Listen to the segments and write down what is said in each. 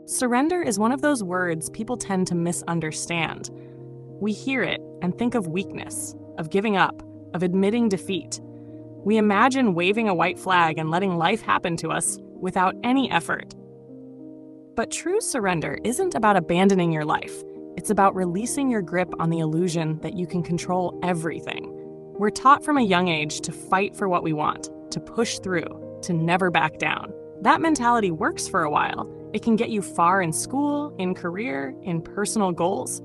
Surrender is one of those words people tend to misunderstand. We hear it and think of weakness, of giving up, of admitting defeat. We imagine waving a white flag and letting life happen to us without any effort. But true surrender isn't about abandoning your life. It's about releasing your grip on the illusion that you can control everything. We're taught from a young age to fight for what we want, to push through, to never back down. That mentality works for a while. It can get you far in school, in career, in personal goals.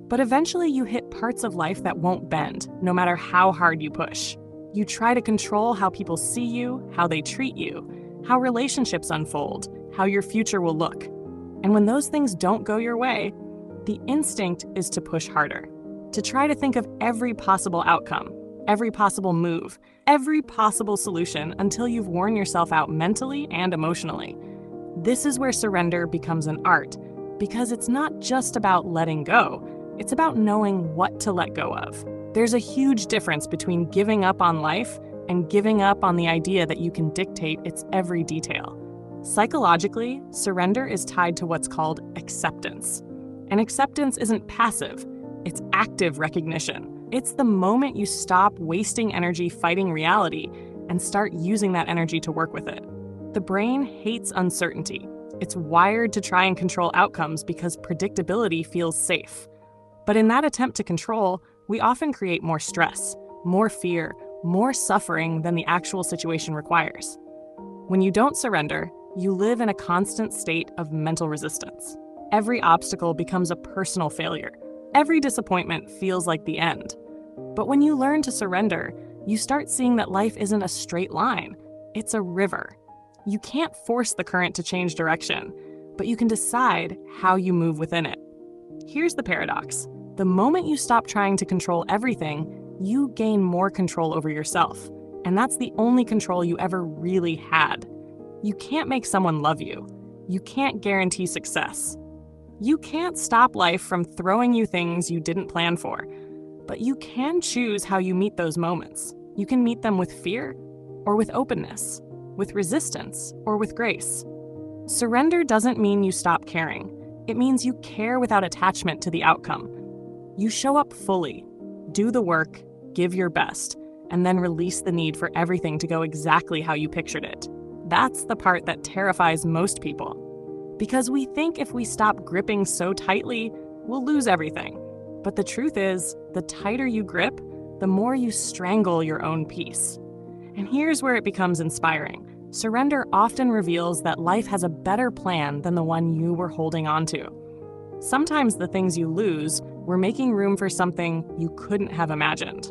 But eventually you hit parts of life that won't bend, no matter how hard you push. You try to control how people see you, how they treat you, how relationships unfold, how your future will look. And when those things don't go your way, the instinct is to push harder, to try to think of every possible outcome, every possible move, every possible solution until you've worn yourself out mentally and emotionally. This is where surrender becomes an art, because it's not just about letting go, it's about knowing what to let go of. There's a huge difference between giving up on life and giving up on the idea that you can dictate its every detail. Psychologically, surrender is tied to what's called acceptance. And acceptance isn't passive, it's active recognition. It's the moment you stop wasting energy fighting reality and start using that energy to work with it. The brain hates uncertainty. It's wired to try and control outcomes because predictability feels safe. But in that attempt to control, we often create more stress, more fear, more suffering than the actual situation requires. When you don't surrender, you live in a constant state of mental resistance. Every obstacle becomes a personal failure. Every disappointment feels like the end. But when you learn to surrender, you start seeing that life isn't a straight line. It's a river. You can't force the current to change direction, but you can decide how you move within it. Here's the paradox. The moment you stop trying to control everything, you gain more control over yourself. And that's the only control you ever really had. You can't make someone love you. You can't guarantee success. You can't stop life from throwing you things you didn't plan for. But you can choose how you meet those moments. You can meet them with fear or with openness, with resistance or with grace. Surrender doesn't mean you stop caring. It means you care without attachment to the outcome. You show up fully, do the work, give your best, and then release the need for everything to go exactly how you pictured it. That's the part that terrifies most people. Because we think if we stop gripping so tightly, we'll lose everything. But the truth is, the tighter you grip, the more you strangle your own peace. And here's where it becomes inspiring. Surrender often reveals that life has a better plan than the one you were holding on to. Sometimes the things you lose were making room for something you couldn't have imagined.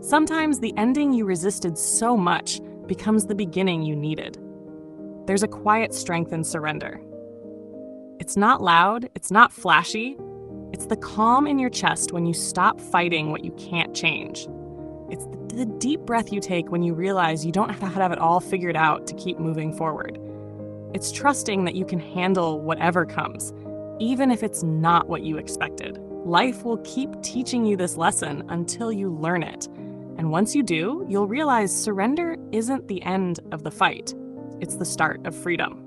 Sometimes the ending you resisted so much becomes the beginning you needed. There's a quiet strength in surrender. It's not loud, it's not flashy. It's the calm in your chest when you stop fighting what you can't change. It's the deep breath you take when you realize you don't have to have it all figured out to keep moving forward. It's trusting that you can handle whatever comes, even if it's not what you expected. Life will keep teaching you this lesson until you learn it. And once you do, you'll realize surrender isn't the end of the fight. It's the start of freedom.